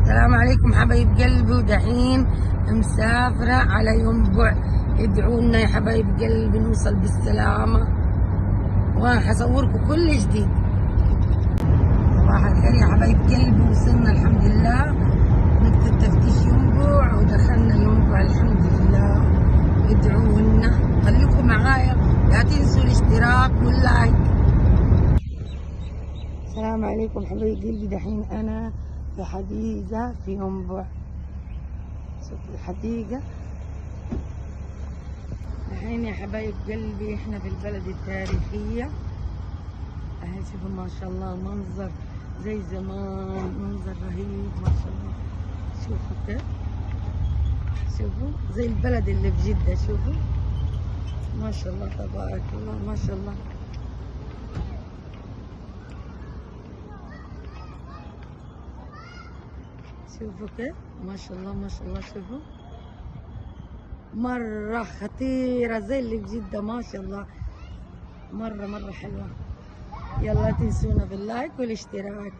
السلام عليكم حبايب قلبي، ودحين مسافرة على ينبع. ادعوا لنا يا حبايب قلبي نوصل بالسلامة، وحصوركم كل جديد. صباح الخير يا حبايب قلبي، وصلنا الحمد لله نقطة تفتيش ينبع، ودخلنا ينبع الحمد لله. ادعوا لنا، خليكم معايا، لا تنسوا الاشتراك واللايك. السلام عليكم حبايب قلبي، دحين انا في حديقة في ينبع. شوفوا الحديقة دحين يا حبايب قلبي، احنا في البلد التاريخية اهي. شوفوا ما شاء الله منظر زي زمان، منظر رهيب ما شاء الله. شوفوا كيف، شوفوا زي البلد اللي في جدة. شوفوا ما شاء الله تبارك الله، ما شاء الله. شوفوا كيف ما شاء الله ما شاء الله. شوفوا مرة خطيرة زي اللي في جدة ما شاء الله، مرة حلوة. يلا تنسونا باللايك والاشتراك.